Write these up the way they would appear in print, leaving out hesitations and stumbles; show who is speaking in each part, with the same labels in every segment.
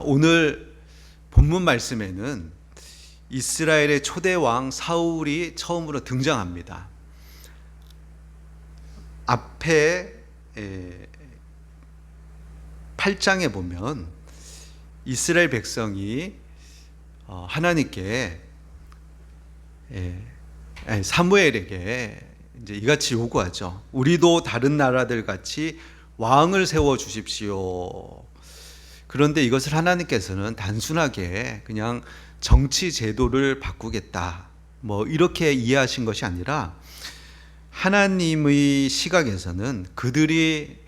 Speaker 1: 오늘 본문 말씀에는 이스라엘의 초대 왕 사울이 처음으로 등장합니다. 앞에 8장에 보면 이스라엘 백성이 하나님께 사무엘에게 이제 이같이 요구하죠. 우리도 다른 나라들 같이 왕을 세워 주십시오. 그런데 이것을 하나님께서는 단순하게 그냥 정치 제도를 바꾸겠다 이렇게 이해하신 것이 아니라 하나님의 시각에서는 그들이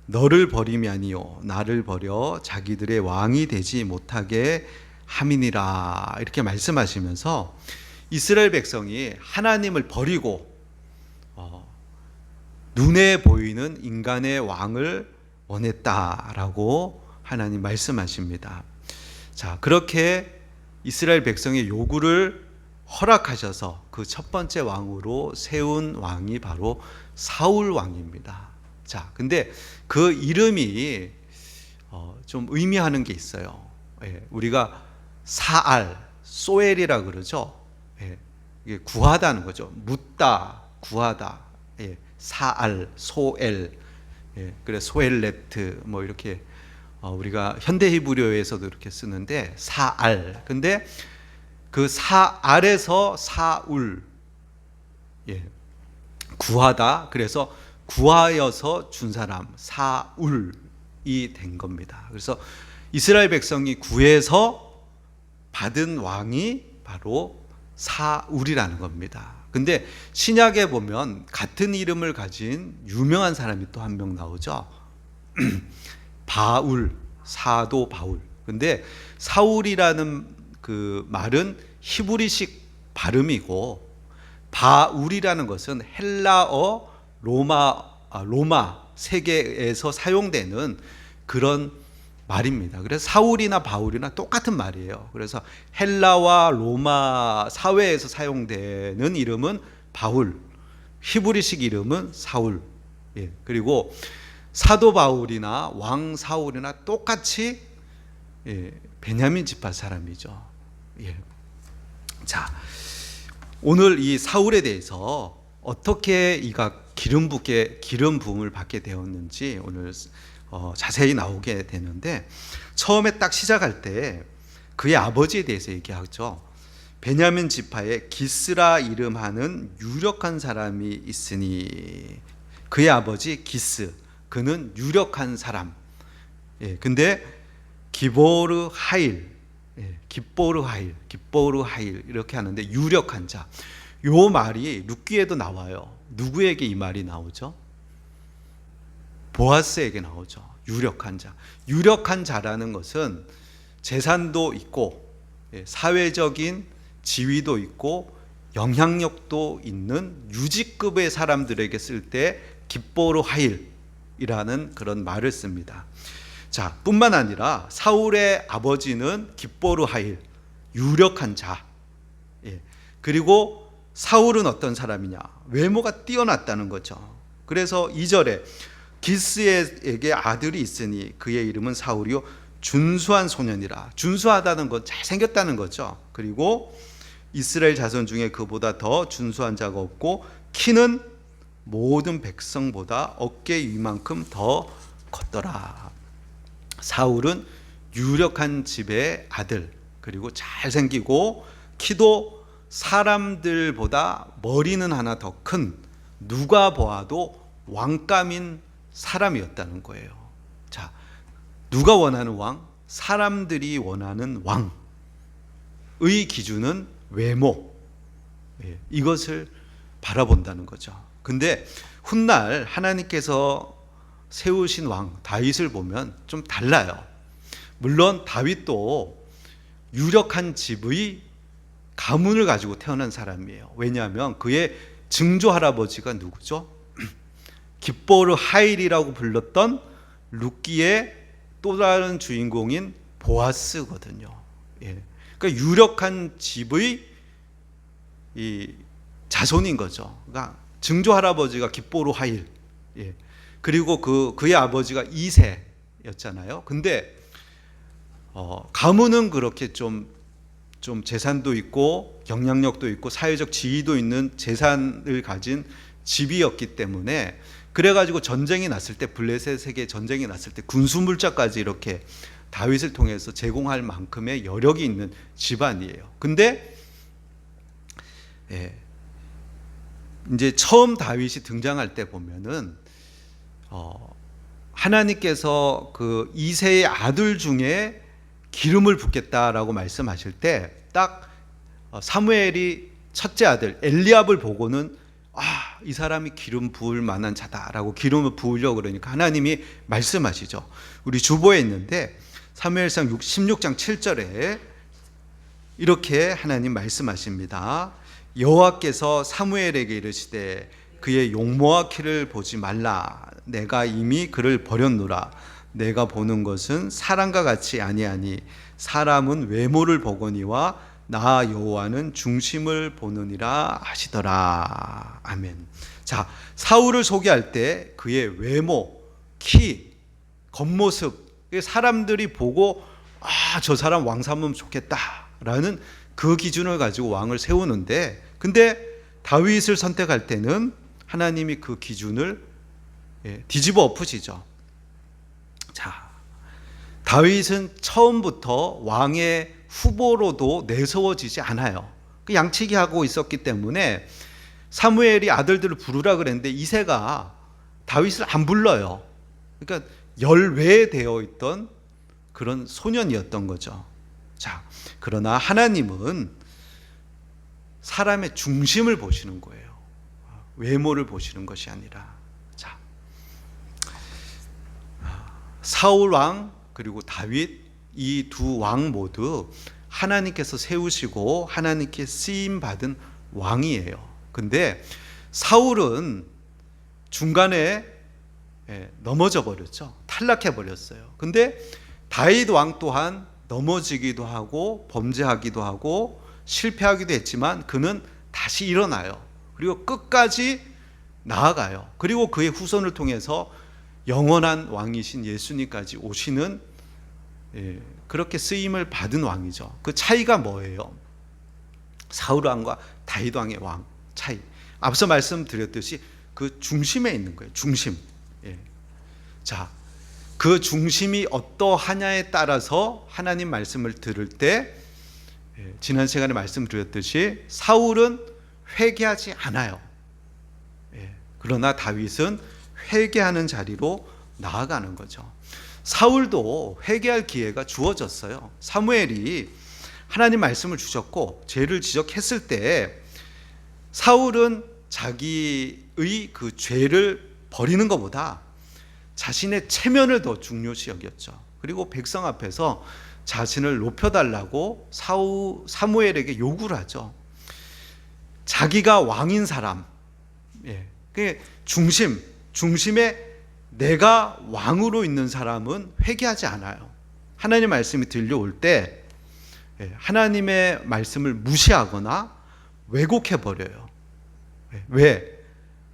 Speaker 1: 너를 버림이 아니요 나를 버려 자기들의 왕이 되지 못하게 함이니라 이렇게 말씀하시면서 이스라엘 백성이 하나님을 버리고 눈에 보이는 인간의 왕을 원했다라고 하나님 말씀하십니다. 자, 그렇게 이스라엘 백성의 요구를 허락하셔서 그 첫 번째 왕으로 세운 왕이 바로 사울 왕입니다. 자, 근데 그 이름이 좀 의미하는 게 있어요. 우리가 사알, 소엘이라 그러죠. 이게 구하다는 거죠. 묻다, 구하다. 사알, 소엘. 그래 소엘레트 이렇게 우리가 현대 히브리어에서도 이렇게 쓰는데 사알. 근데 그 사알에서 사울, 구하다. 그래서 구하여서 준 사람 사울이 된 겁니다. 그래서 이스라엘 백성이 구해서 받은 왕이 바로 사울이라는 겁니다. 근데 신약에 보면 같은 이름을 가진 유명한 사람이 또 한 명 나오죠. 바울, 사도 바울. 근데 사울이라는 그 말은 히브리식 발음이고 바울이라는 것은 헬라어 로마 세계에서 사용되는 그런 말입니다. 그래서 사울이나 바울이나 똑같은 말이에요. 그래서 헬라와 로마 사회에서 사용되는 이름은 바울, 히브리식 이름은 사울. 그리고 사도 바울이나 왕 사울이나 똑같이 베냐민 지파 사람이죠. 자, 오늘 이 사울에 대해서 어떻게 이가 기름 부음을 받게 되었는지 오늘 자세히 나오게 되는데, 처음에 딱 시작할 때 그의 아버지에 대해서 얘기하죠. 베냐민 지파에 기스라 이름하는 유력한 사람이 있으니, 그의 아버지 기스, 그는 유력한 사람. 근데 기보르 하일 이렇게 하는데 유력한 자. 요 말이 룻기에도 나와요. 누구에게 이 말이 나오죠? 보아스에게 나오죠. 유력한 자. 유력한 자라는 것은 재산도 있고 사회적인 지위도 있고 영향력도 있는 유지급의 사람들에게 쓸 때 기보르 하일이라는 그런 말을 씁니다. 자, 뿐만 아니라 사울의 아버지는 기보르 하일, 유력한 자. 그리고 사울은 어떤 사람이냐? 외모가 뛰어났다는 거죠. 그래서 2절에 기스에게 아들이 있으니 그의 이름은 사울이요 준수한 소년이라. 준수하다는 건 잘생겼다는 거죠. 그리고 이스라엘 자손 중에 그보다 더 준수한 자가 없고 키는 모든 백성보다 어깨 위만큼 더 컸더라. 사울은 유력한 집의 아들, 그리고 잘생기고 키도 사람들보다 머리는 하나 더 큰, 누가 보아도 왕감인 사람이었다는 거예요. 자, 누가 원하는 왕? 사람들이 원하는 왕의 기준은 외모. 이것을 바라본다는 거죠. 근데 훗날 하나님께서 세우신 왕 다윗을 보면 좀 달라요. 물론 다윗도 유력한 집의 가문을 가지고 태어난 사람이에요. 왜냐하면 그의 증조 할아버지가 누구죠? 기보르 하일이라고 불렀던 룻기의 또 다른 주인공인 보아스거든요. 그러니까 유력한 집의 이 자손인 거죠. 그러니까 증조 할아버지가 기보르 하일, 그리고 그의 아버지가 이세였잖아요. 근데 가문은 그렇게 좀 재산도 있고 영향력도 있고 사회적 지위도 있는 재산을 가진 집이었기 때문에, 그래가지고 전쟁이 났을 때, 블레셋에게 전쟁이 났을 때 군수물자까지 이렇게 다윗을 통해서 제공할 만큼의 여력이 있는 집안이에요. 근데 이제 처음 다윗이 등장할 때 보면은 하나님께서 그 이새의 아들 중에 기름을 붓겠다라고 말씀하실 때, 딱 사무엘이 첫째 아들 엘리압을 보고는 이 사람이 기름 부을 만한 자다라고 기름을 부으려고 그러니까 하나님이 말씀하시죠. 우리 주보에 있는데 사무엘상 16장 7절에 이렇게 하나님 말씀하십니다. 여호와께서 사무엘에게 이르시되 그의 용모와 키를 보지 말라. 내가 이미 그를 버렸노라. 내가 보는 것은 사람과 같이 아니하니 사람은 외모를 보거니와 나 여호와는 중심을 보느니라 하시더라. 아멘. 자, 사울을 소개할 때 그의 외모, 키, 겉모습, 사람들이 보고 저 사람 왕 삼으면 좋겠다라는 그 기준을 가지고 왕을 세우는데, 근데 다윗을 선택할 때는 하나님이 그 기준을 뒤집어 엎으시죠. 자, 다윗은 처음부터 왕의 후보로도 내세워지지 않아요. 그 양치기 하고 있었기 때문에 사무엘이 아들들을 부르라 그랬는데 이새가 다윗을 안 불러요. 그러니까 열외되어 있던 그런 소년이었던 거죠. 자, 그러나 하나님은 사람의 중심을 보시는 거예요. 외모를 보시는 것이 아니라. 자, 사울 왕 그리고 다윗, 이 두 왕 모두 하나님께서 세우시고 하나님께 쓰임 받은 왕이에요. 근데 사울은 중간에 넘어져 버렸죠. 탈락해 버렸어요. 근데 다윗 왕 또한 넘어지기도 하고 범죄하기도 하고 실패하기도 했지만 그는 다시 일어나요. 그리고 끝까지 나아가요. 그리고 그의 후손을 통해서 영원한 왕이신 예수님까지 오시는, 그렇게 쓰임을 받은 왕이죠. 그 차이가 뭐예요? 사울 왕과 다윗 왕의 왕 차이. 앞서 말씀드렸듯이 그 중심에 있는 거예요. 중심. 자, 그 중심이 어떠하냐에 따라서 하나님 말씀을 들을 때, 지난 시간에 말씀드렸듯이 사울은 회개하지 않아요. 그러나 다윗은 회개하는 자리로 나아가는 거죠. 사울도 회개할 기회가 주어졌어요. 사무엘이 하나님 말씀을 주셨고 죄를 지적했을 때 사울은 자기의 그 죄를 버리는 것보다 자신의 체면을 더 중요시 여겼죠. 그리고 백성 앞에서 자신을 높여달라고 사무엘에게 요구를 하죠. 자기가 왕인 사람, 그 중심에 내가 왕으로 있는 사람은 회개하지 않아요. 하나님 말씀이 들려올 때 하나님의 말씀을 무시하거나 왜곡해버려요. 왜?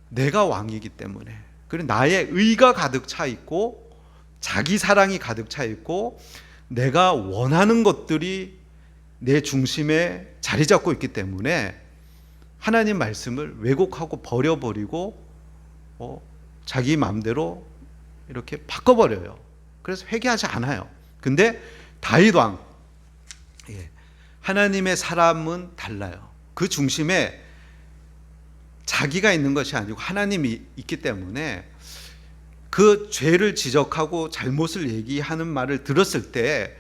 Speaker 1: 내가 왕이기 때문에. 그리고 나의 의가 가득 차 있고 자기 사랑이 가득 차 있고 내가 원하는 것들이 내 중심에 자리 잡고 있기 때문에 하나님 말씀을 왜곡하고 버려버리고 자기 마음대로 이렇게 바꿔버려요. 그래서 회개하지 않아요. 근데 다윗 왕, 하나님의 사람은 달라요. 그 중심에 자기가 있는 것이 아니고 하나님이 있기 때문에 그 죄를 지적하고 잘못을 얘기하는 말을 들었을 때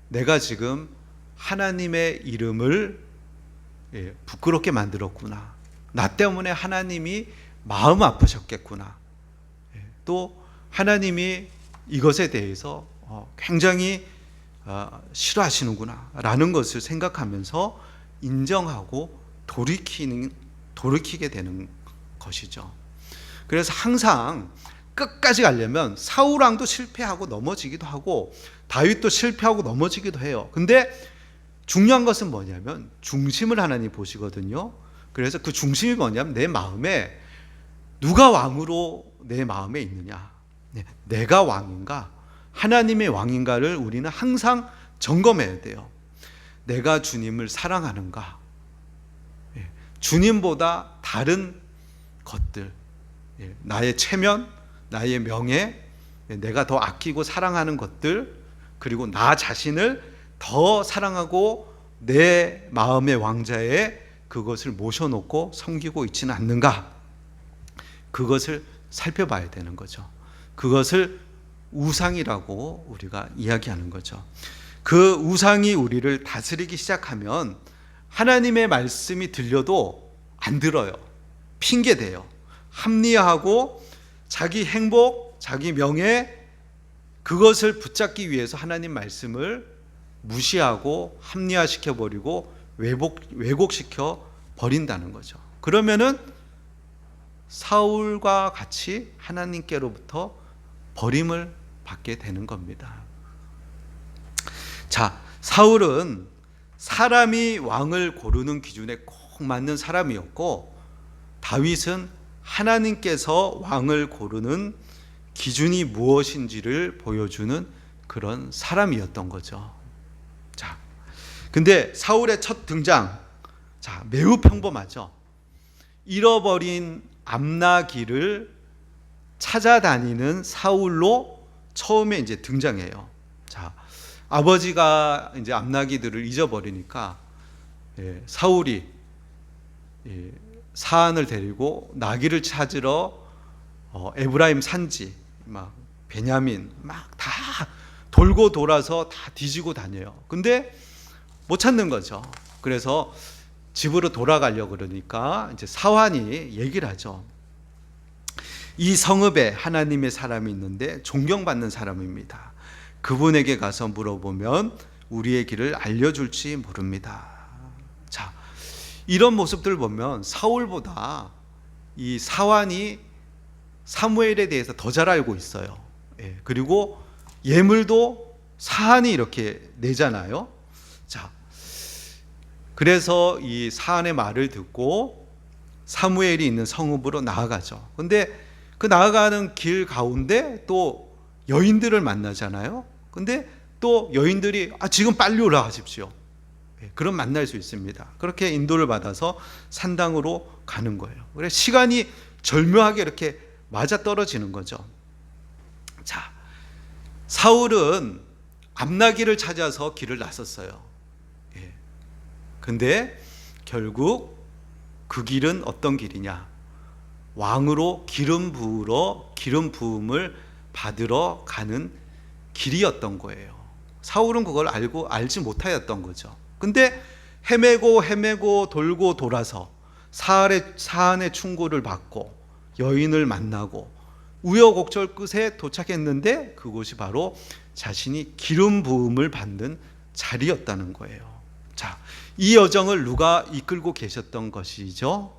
Speaker 1: 내가 지금 하나님의 이름을 부끄럽게 만들었구나. 나 때문에 하나님이 마음 아프셨겠구나. 또 하나님이 이것에 대해서 굉장히 싫어하시는구나 라는 것을 생각하면서 인정하고 돌이키게 되는 것이죠. 그래서 항상 끝까지 가려면 사울 왕도 실패하고 넘어지기도 하고 다윗도 실패하고 넘어지기도 해요. 근데 중요한 것은 뭐냐면 중심을 하나님 보시거든요. 그래서 그 중심이 뭐냐면 내 마음에 누가 왕으로 내 마음에 있느냐, 내가 왕인가 하나님의 왕인가를 우리는 항상 점검해야 돼요. 내가 주님을 사랑하는가? 주님보다 다른 것들, 나의 체면, 나의 명예, 내가 더 아끼고 사랑하는 것들, 그리고 나 자신을 더 사랑하고 내 마음의 왕자에 그것을 모셔놓고 섬기고 있지는 않는가? 그것을 살펴봐야 되는 거죠. 그것을 우상이라고 우리가 이야기하는 거죠. 그 우상이 우리를 다스리기 시작하면 하나님의 말씀이 들려도 안 들어요. 핑계대요. 합리화하고 자기 행복, 자기 명예, 그것을 붙잡기 위해서 하나님 말씀을 무시하고 합리화시켜버리고 왜곡시켜 버린다는 거죠. 그러면은 사울과 같이 하나님께로부터 버림을 받게 되는 겁니다. 자, 사울은 사람이 왕을 고르는 기준에 꼭 맞는 사람이었고, 다윗은 하나님께서 왕을 고르는 기준이 무엇인지를 보여주는 그런 사람이었던 거죠. 자, 근데 사울의 첫 등장, 자, 매우 평범하죠. 잃어버린 암나기를 찾아다니는 사울로 처음에 이제 등장해요. 자, 아버지가 이제 암나기들을 잊어버리니까 사울이 사안을 데리고 나귀를 찾으러 에브라임 산지, 막 베냐민 막 다 돌고 돌아서 다 뒤지고 다녀요. 근데 못 찾는 거죠. 그래서 집으로 돌아가려고 그러니까 이제 사환이 얘기를 하죠. 이 성읍에 하나님의 사람이 있는데 존경받는 사람입니다. 그분에게 가서 물어보면 우리의 길을 알려줄지 모릅니다. 자, 이런 모습들을 보면 사울보다 이 사환이 사무엘에 대해서 더 잘 알고 있어요. 그리고 예물도 사한이 이렇게 내잖아요. 자, 그래서 이 사한의 말을 듣고 사무엘이 있는 성읍으로 나아가죠. 근데 그 나아가는 길 가운데 또 여인들을 만나잖아요. 근데 또 여인들이 지금 빨리 올라가십시오. 그럼 만날 수 있습니다. 그렇게 인도를 받아서 산당으로 가는 거예요. 그래서 시간이 절묘하게 이렇게 맞아 떨어지는 거죠. 자, 사울은 암나기를 찾아서 길을 나섰어요. 근데 결국 그 길은 어떤 길이냐? 왕으로 기름 부음을 받으러 가는 길이었던 거예요. 사울은 그걸 알지 못하였던 거죠. 근데 헤매고 돌고 돌아서 사안의 충고를 받고 여인을 만나고 우여곡절 끝에 도착했는데 그곳이 바로 자신이 기름 부음을 받는 자리였다는 거예요. 자, 이 여정을 누가 이끌고 계셨던 것이죠?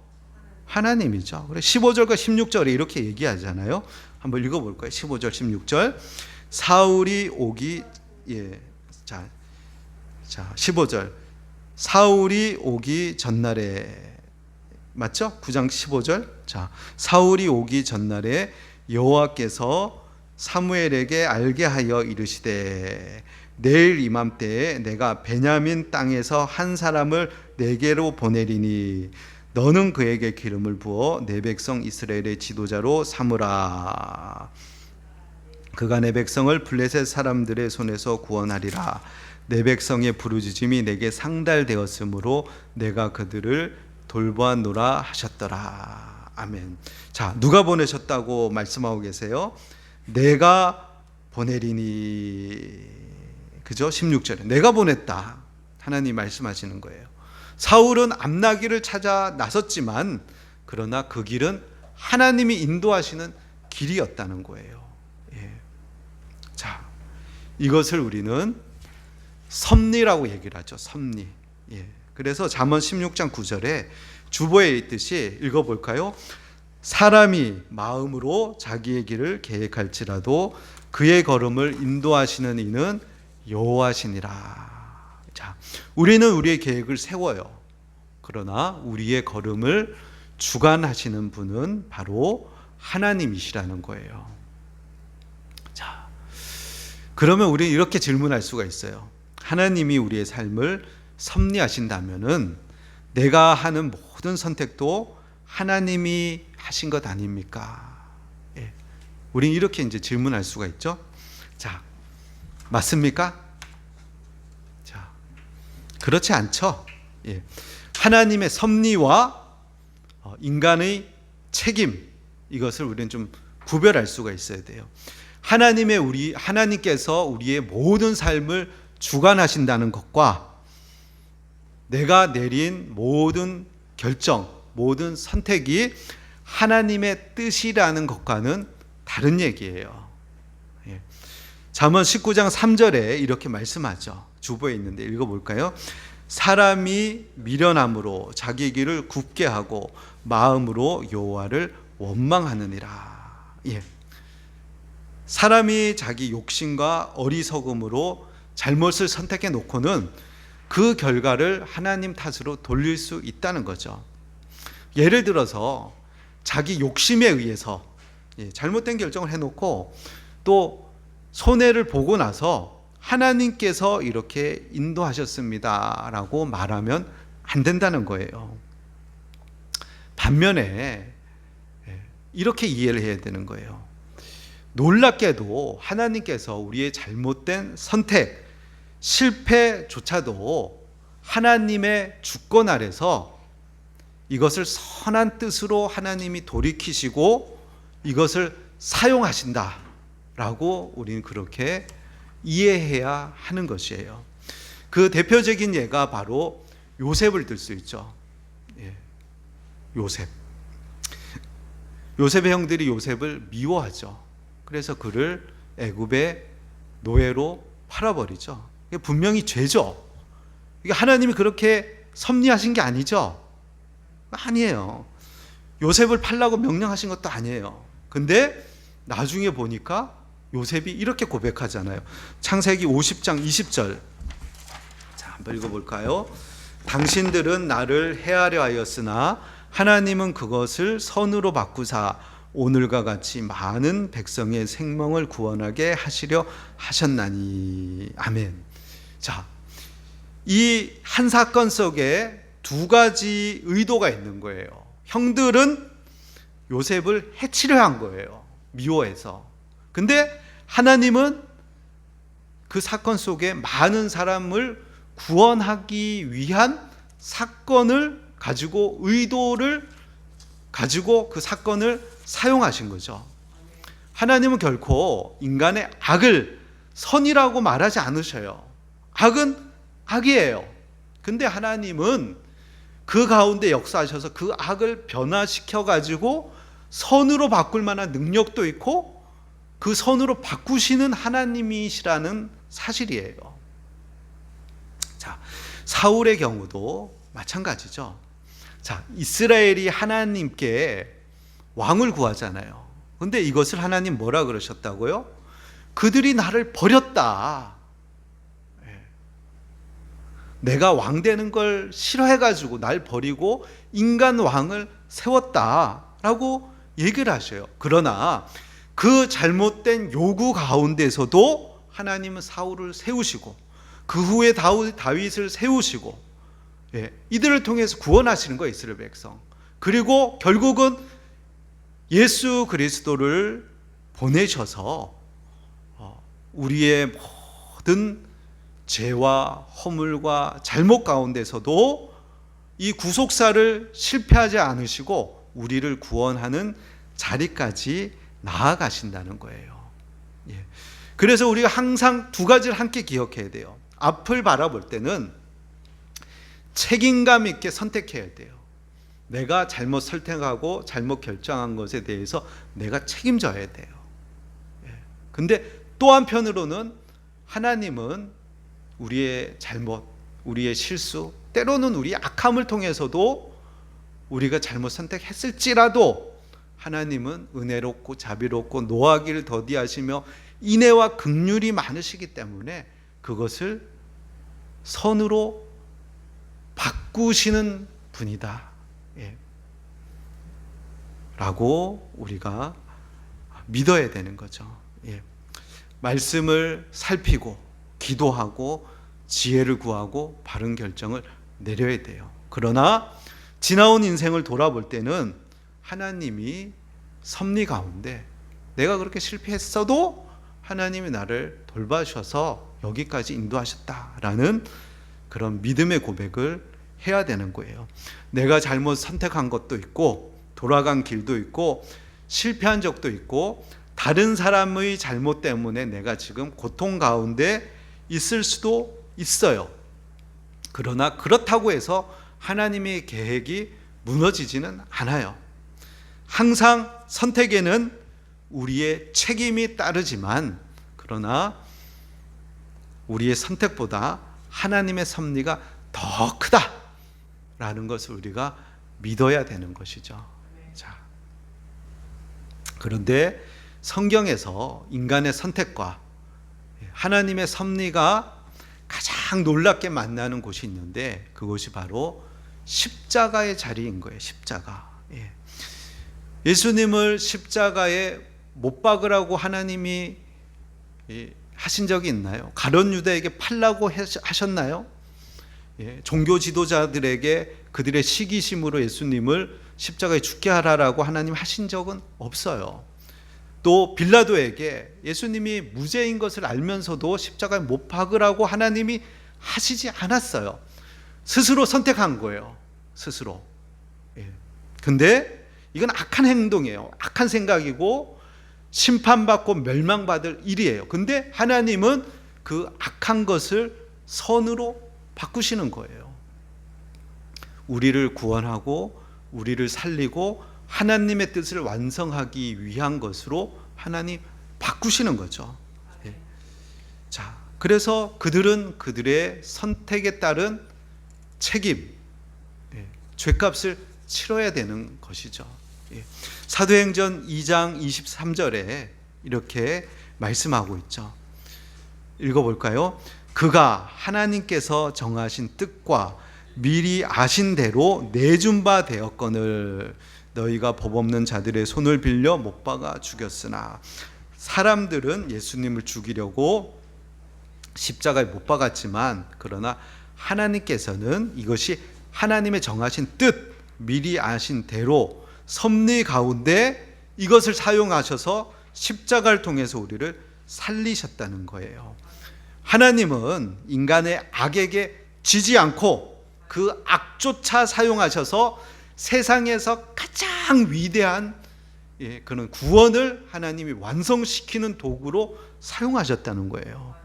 Speaker 1: 하나님이죠. 그래 15절과 16절에 이렇게 얘기하잖아요. 한번 읽어볼까요? 15절, 16절. 사울이 오기 자 15절. 사울이 오기 전날에, 맞죠? 9장 15절. 자, 사울이 오기 전날에 여호와께서 사무엘에게 알게 하여 이르시되 내일 이맘때에 내가 베냐민 땅에서 한 사람을 내게로 보내리니 너는 그에게 기름을 부어 내 백성 이스라엘의 지도자로 삼으라. 그가 내 백성을 블레셋 사람들의 손에서 구원하리라. 내 백성의 부르짖음이 내게 상달되었으므로 내가 그들을 돌보았노라 하셨더라. 아멘. 자, 누가 보내셨다고 말씀하고 계세요? 내가 보내리니. 그죠? 16절에 내가 보냈다. 하나님 말씀하시는 거예요. 사울은 암나기를 찾아 나섰지만 그러나 그 길은 하나님이 인도하시는 길이었다는 거예요. 자, 이것을 우리는 섭리라고 얘기를 하죠. 섭리. 그래서 잠언 16장 9절에 주보에 있듯이 읽어볼까요? 사람이 마음으로 자기의 길을 계획할지라도 그의 걸음을 인도하시는 이는 여호와시니라. 자, 우리는 우리의 계획을 세워요. 그러나 우리의 걸음을 주관하시는 분은 바로 하나님이시라는 거예요. 자, 그러면 우리는 이렇게 질문할 수가 있어요. 하나님이 우리의 삶을 섭리하신다면은 내가 하는 모든 선택도 하나님이 하신 것 아닙니까? 예. 우리는 이렇게 이제 질문할 수가 있죠. 자, 맞습니까? 자, 그렇지 않죠. 예. 하나님의 섭리와 인간의 책임, 이것을 우리는 좀 구별할 수가 있어야 돼요. 하나님께서 우리의 모든 삶을 주관하신다는 것과 내가 내린 모든 결정, 모든 선택이 하나님의 뜻이라는 것과는 다른 얘기예요. 예. 잠언 19장 3절에 이렇게 말씀하죠. 주보에 있는데 읽어볼까요? 사람이 미련함으로 자기 길을 굽게 하고 마음으로 여호와를 원망하느니라. 예. 사람이 자기 욕심과 어리석음으로 잘못을 선택해 놓고는 그 결과를 하나님 탓으로 돌릴 수 있다는 거죠. 예를 들어서 자기 욕심에 의해서 잘못된 결정을 해놓고 또 손해를 보고 나서 하나님께서 이렇게 인도하셨습니다 라고 말하면 안 된다는 거예요. 반면에 이렇게 이해를 해야 되는 거예요. 놀랍게도 하나님께서 우리의 잘못된 선택, 실패조차도 하나님의 주권 아래서 이것을 선한 뜻으로 하나님이 돌이키시고 이것을 사용하신다라고 우리는 그렇게 이해해야 하는 것이에요. 그 대표적인 예가 바로 요셉을 들 수 있죠. 예. 요셉의 형들이 요셉을 미워하죠. 그래서 그를 애굽의 노예로 팔아버리죠. 이게 분명히 죄죠. 이게 하나님이 그렇게 섭리하신 게 아니죠. 아니에요. 요셉을 팔라고 명령하신 것도 아니에요. 근데 나중에 보니까 요셉이 이렇게 고백하잖아요. 창세기 50장 20절. 자, 한번 읽어볼까요? 당신들은 나를 해하려 하였으나 하나님은 그것을 선으로 바꾸사 오늘과 같이 많은 백성의 생명을 구원하게 하시려 하셨나니. 아멘. 자, 이 한 사건 속에 두 가지 의도가 있는 거예요. 형들은 요셉을 해치려 한 거예요. 미워해서. 근데 하나님은 그 사건 속에 많은 사람을 구원하기 위한 사건을 가지고 의도를 가지고 그 사건을 사용하신 거죠. 하나님은 결코 인간의 악을 선이라고 말하지 않으셔요. 악은 악이에요. 근데 하나님은 그 가운데 역사하셔서 그 악을 변화시켜 가지고 선으로 바꿀 만한 능력도 있고 그 선으로 바꾸시는 하나님이시라는 사실이에요. 자, 사울의 경우도 마찬가지죠. 자, 이스라엘이 하나님께 왕을 구하잖아요. 근데 이것을 하나님 뭐라 그러셨다고요? 그들이 나를 버렸다. 내가 왕 되는 걸 싫어해가지고 날 버리고 인간 왕을 세웠다라고 얘기를 하셔요. 그러나 그 잘못된 요구 가운데서도 하나님은 사울을 세우시고 그 후에 다윗을 세우시고 이들을 통해서 구원하시는 거예요. 이스라엘 백성. 그리고 결국은 예수 그리스도를 보내셔서 우리의 모든 죄와 허물과 잘못 가운데서도 이 구속사를 실패하지 않으시고 우리를 구원하는 자리까지 나아가신다는 거예요. 그래서 우리가 항상 두 가지를 함께 기억해야 돼요. 앞을 바라볼 때는 책임감 있게 선택해야 돼요. 내가 잘못 선택하고 잘못 결정한 것에 대해서 내가 책임져야 돼요. 근데 또 한편으로는 하나님은 우리의 잘못, 우리의 실수, 때로는 우리의 악함을 통해서도 우리가 잘못 선택했을지라도 하나님은 은혜롭고 자비롭고 노하기를 더디하시며 인애와 긍휼이 많으시기 때문에 그것을 선으로 바꾸시는 분이다 라고 우리가 믿어야 되는 거죠. 말씀을 살피고 기도하고 지혜를 구하고 바른 결정을 내려야 돼요. 그러나 지나온 인생을 돌아볼 때는 하나님이 섭리 가운데 내가 그렇게 실패했어도 하나님이 나를 돌봐주셔서 여기까지 인도하셨다라는 그런 믿음의 고백을 해야 되는 거예요. 내가 잘못 선택한 것도 있고 돌아간 길도 있고 실패한 적도 있고 다른 사람의 잘못 때문에 내가 지금 고통 가운데 있을 수도 있어요. 그러나 그렇다고 해서 하나님의 계획이 무너지지는 않아요. 항상 선택에는 우리의 책임이 따르지만 그러나 우리의 선택보다 하나님의 섭리가 더 크다라는 것을 우리가 믿어야 되는 것이죠. 자, 그런데 성경에서 인간의 선택과 하나님의 섭리가 가장 놀랍게 만나는 곳이 있는데 그곳이 바로 십자가의 자리인 거예요. 십자가. 예수님을 십자가에 못 박으라고 하나님이 하신 적이 있나요? 가룟 유다에게 팔라고 하셨나요? 종교 지도자들에게 그들의 시기심으로 예수님을 십자가에 죽게 하라라고 하나님 하신 적은 없어요. 또 빌라도에게 예수님이 무죄인 것을 알면서도 십자가에 못 박으라고 하나님이 하시지 않았어요. 스스로 선택한 거예요. 스스로. 근데 이건 악한 행동이에요. 악한 생각이고 심판받고 멸망받을 일이에요. 근데 하나님은 그 악한 것을 선으로 바꾸시는 거예요. 우리를 구원하고 우리를 살리고 하나님의 뜻을 완성하기 위한 것으로 하나님 바꾸시는 거죠. 자, 그래서 그들은 그들의 선택에 따른 책임, 죄값을 치러야 되는 것이죠. 사도행전 2장 23절에 이렇게 말씀하고 있죠. 읽어볼까요? 그가 하나님께서 정하신 뜻과 미리 아신 대로 내준 바 되었거늘 너희가 법 없는 자들의 손을 빌려 못 박아 죽였으나. 사람들은 예수님을 죽이려고 십자가에 못 박았지만 그러나 하나님께서는 이것이 하나님의 정하신 뜻, 미리 아신 대로 섭리 가운데 이것을 사용하셔서 십자가를 통해서 우리를 살리셨다는 거예요. 하나님은 인간의 악에게 지지 않고 그 악조차 사용하셔서 세상에서 가장 위대한 그런 구원을 하나님이 완성시키는 도구로 사용하셨다는 거예요.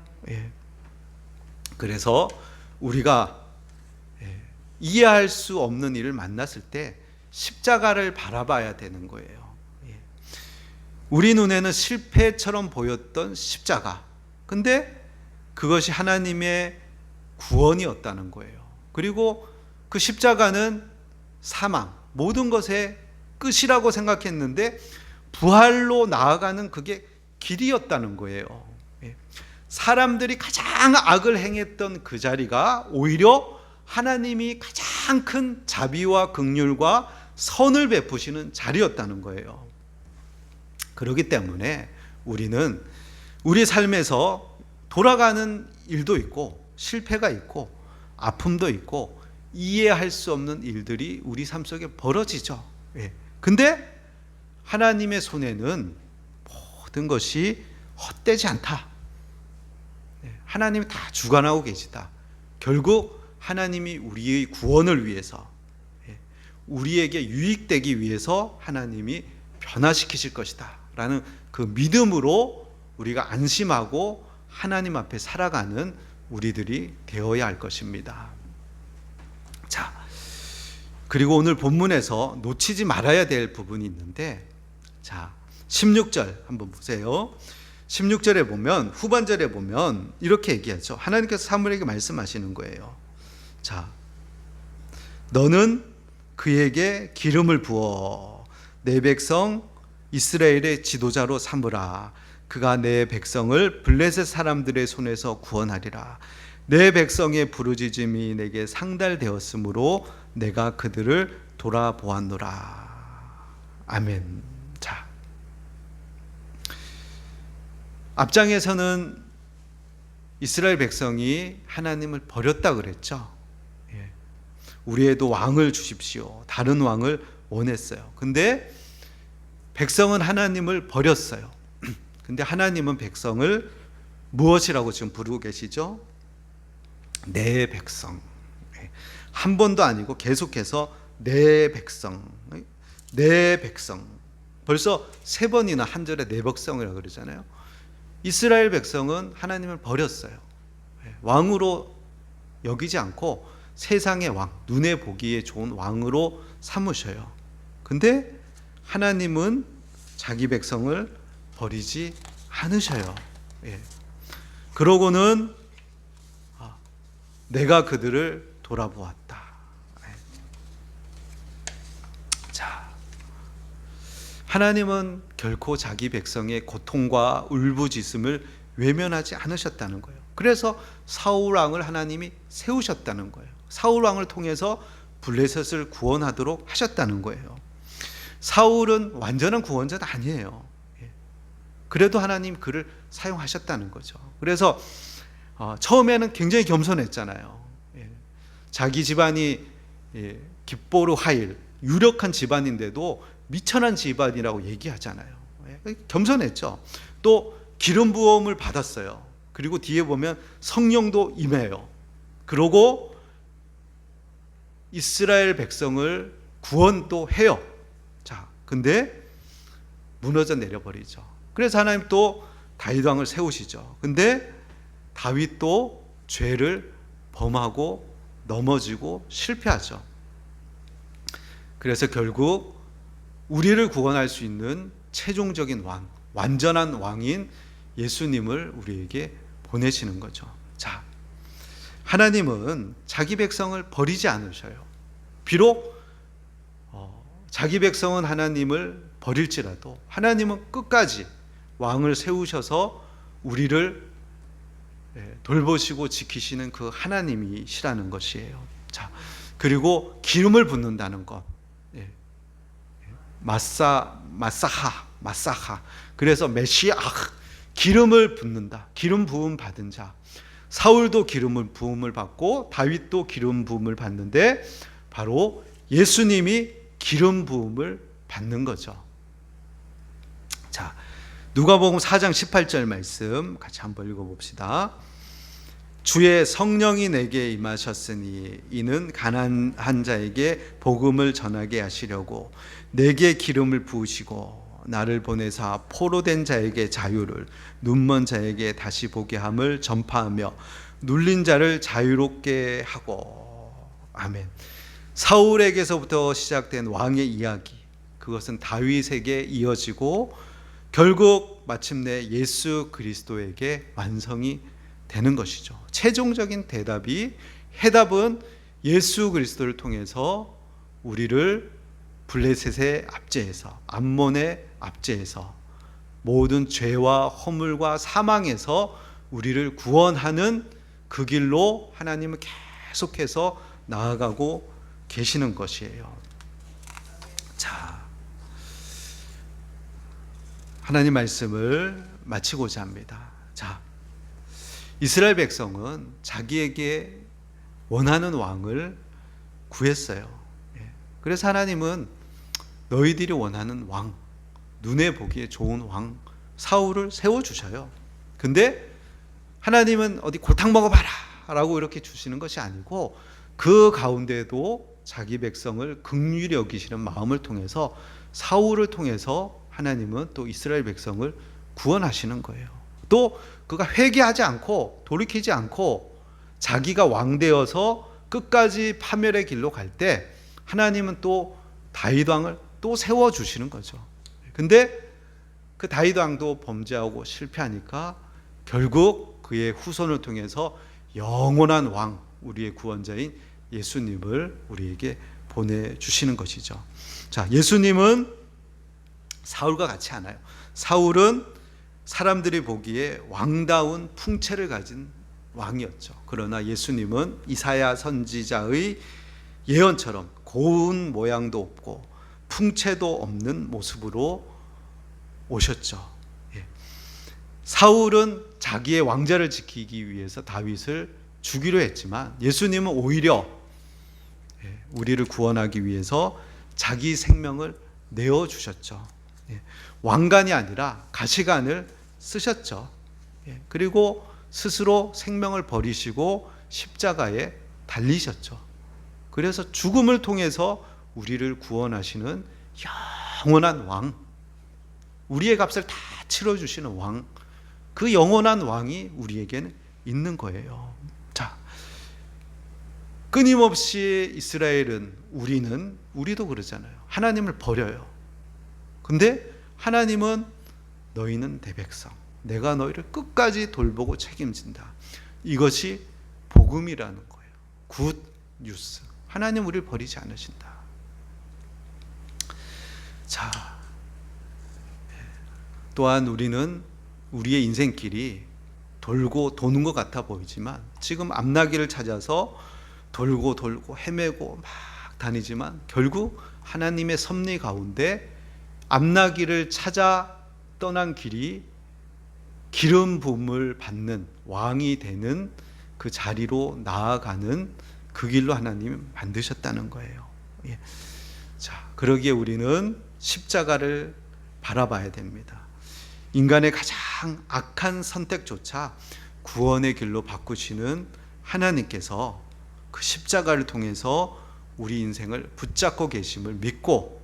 Speaker 1: 그래서 우리가 이해할 수 없는 일을 만났을 때 십자가를 바라봐야 되는 거예요. 우리 눈에는 실패처럼 보였던 십자가, 근데 그것이 하나님의 구원이었다는 거예요. 그리고 그 십자가는 사망, 모든 것의 끝이라고 생각했는데 부활로 나아가는 그게 길이었다는 거예요. 사람들이 가장 악을 행했던 그 자리가 오히려 하나님이 가장 큰 자비와 긍휼과 선을 베푸시는 자리였다는 거예요. 그렇기 때문에 우리는 우리 삶에서 돌아가는 일도 있고 실패가 있고 아픔도 있고 이해할 수 없는 일들이 우리 삶 속에 벌어지죠. 근데 하나님의 손에는 모든 것이 헛되지 않다. 하나님이 다 주관하고 계시다. 결국 하나님이 우리의 구원을 위해서, 우리에게 유익되기 위해서 하나님이 변화시키실 것이다 라는 그 믿음으로 우리가 안심하고 하나님 앞에 살아가는 우리들이 되어야 할 것입니다. 자, 그리고 오늘 본문에서 놓치지 말아야 될 부분이 있는데, 자, 16절 한번 보세요. 16절에 보면, 후반절에 보면 이렇게 얘기하죠. 하나님께서 사무엘에게 말씀하시는 거예요. 자, 너는 그에게 기름을 부어 내 백성 이스라엘의 지도자로 삼으라. 그가 내 백성을 블레셋 사람들의 손에서 구원하리라. 내 백성의 부르짖음이 내게 상달되었으므로 내가 그들을 돌아보았노라. 아멘. 자, 앞장에서는 이스라엘 백성이 하나님을 버렸다 그랬죠. 예. 우리에도 왕을 주십시오. 다른 왕을 원했어요. 근데 백성은 하나님을 버렸어요. 근데 하나님은 백성을 무엇이라고 지금 부르고 계시죠? 내 백성. 한 번도 아니고 계속해서 내 백성, 내 백성. 벌써 3번이나 한 절에 내 백성이라고 그러잖아요. 이스라엘 백성은 하나님을 버렸어요. 왕으로 여기지 않고 세상의 왕, 눈에 보기에 좋은 왕으로 삼으셔요. 근데 하나님은 자기 백성을 버리지 않으셔요. 예. 그러고는 내가 그들을 돌아보았다. 자, 하나님은 결코 자기 백성의 고통과 울부짖음을 외면하지 않으셨다는 거예요. 그래서 사울 왕을 하나님이 세우셨다는 거예요. 사울 왕을 통해서 블레셋을 구원하도록 하셨다는 거예요. 사울은 완전한 구원자는 아니에요. 그래도 하나님 그를 사용하셨다는 거죠. 그래서 처음에는 굉장히 겸손했잖아요. 자기 집안이 깁보르 하일, 유력한 집안인데도 미천한 집안이라고 얘기하잖아요. 겸손했죠. 또 기름 부음을 받았어요. 그리고 뒤에 보면 성령도 임해요. 그러고 이스라엘 백성을 구원도 해요. 자, 근데 무너져 내려버리죠. 그래서 하나님 또 다윗 왕을 세우시죠. 근데 다윗도 죄를 범하고 넘어지고 실패하죠. 그래서 결국 우리를 구원할 수 있는 최종적인 왕, 완전한 왕인 예수님을 우리에게 보내시는 거죠. 자, 하나님은 자기 백성을 버리지 않으셔요. 비록 자기 백성은 하나님을 버릴지라도 하나님은 끝까지 왕을 세우셔서 우리를 돌보시고 지키시는 그 하나님이시라는 것이에요. 자, 그리고 기름을 붓는다는 것. 마사하. 그래서 메시아, 기름을 붓는다. 기름 부음 받은 자. 사울도 기름을 부음을 받고 다윗도 기름 부음을 받는데 바로 예수님이 기름 부음을 받는 거죠. 자, 누가복음 4장 18절 말씀 같이 한번 읽어봅시다. 주의 성령이 내게 임하셨으니 이는 가난한 자에게 복음을 전하게 하시려고 내게 기름을 부으시고 나를 보내사 포로된 자에게 자유를, 눈먼 자에게 다시 보게 함을 전파하며 눌린 자를 자유롭게 하고. 아멘. 사울에게서부터 시작된 왕의 이야기, 그것은 다윗에게 이어지고 결국 마침내 예수 그리스도에게 완성이 되는 것이죠. 최종적인 해답은 예수 그리스도를 통해서 우리를 블레셋의 압제에서, 암몬의 압제에서, 모든 죄와 허물과 사망에서 우리를 구원하는 그 길로 하나님은 계속해서 나아가고 계시는 것이에요. 자, 하나님 말씀을 마치고자 합니다. 자, 이스라엘 백성은 자기에게 원하는 왕을 구했어요. 그래서 하나님은 너희들이 원하는 왕, 눈에 보기에 좋은 왕 사울을 세워주셔요. 근데 하나님은 어디 골탕 먹어봐라 라고 이렇게 주시는 것이 아니고 그 가운데도 자기 백성을 긍휼히 여기시는 마음을 통해서 사울을 통해서 하나님은 또 이스라엘 백성을 구원하시는 거예요. 또 그가 회개하지 않고 돌이키지 않고 자기가 왕되어서 끝까지 파멸의 길로 갈 때 하나님은 또 다윗 왕을 또 세워주시는 거죠. 근데 그 다윗 왕도 범죄하고 실패하니까 결국 그의 후손을 통해서 영원한 왕, 우리의 구원자인 예수님을 우리에게 보내주시는 것이죠. 자, 예수님은 사울과 같이 않아요. 사울은 사람들이 보기에 왕다운 풍채를 가진 왕이었죠. 그러나 예수님은 이사야 선지자의 예언처럼 고운 모양도 없고 풍채도 없는 모습으로 오셨죠. 사울은 자기의 왕자를 지키기 위해서 다윗을 죽이려 했지만 예수님은 오히려 우리를 구원하기 위해서 자기 생명을 내어주셨죠. 왕관이 아니라 가시관을 쓰셨죠. 그리고 스스로 생명을 버리시고 십자가에 달리셨죠. 그래서 죽음을 통해서 우리를 구원하시는 영원한 왕, 우리의 값을 다 치러주시는 왕, 그 영원한 왕이 우리에게는 있는 거예요. 자, 끊임없이 이스라엘은, 우리도 그러잖아요. 하나님을 버려요. 근데 하나님은 너희는 내 백성, 내가 너희를 끝까지 돌보고 책임진다. 이것이 복음이라는 거예요. 굿 뉴스. 하나님 우리를 버리지 않으신다. 자, 또한 우리는 우리의 인생길이 돌고 도는 것 같아 보이지만 지금 앞나기를 찾아서 돌고 헤매고 막 다니지만 결국 하나님의 섭리 가운데 앞나기를 찾아 떠난 길이 기름 부음을 받는 왕이 되는 그 자리로 나아가는 그 길로 하나님이 만드셨다는 거예요. 자, 그러기에 우리는 십자가를 바라봐야 됩니다. 인간의 가장 악한 선택조차 구원의 길로 바꾸시는 하나님께서 그 십자가를 통해서 우리 인생을 붙잡고 계심을 믿고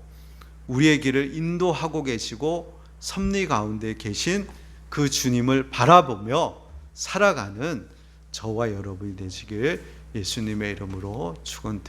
Speaker 1: 우리의 길을 인도하고 계시고 섭리 가운데 계신 그 주님을 바라보며 살아가는 저와 여러분이 되시길 예수님의 이름으로 축원드립니다.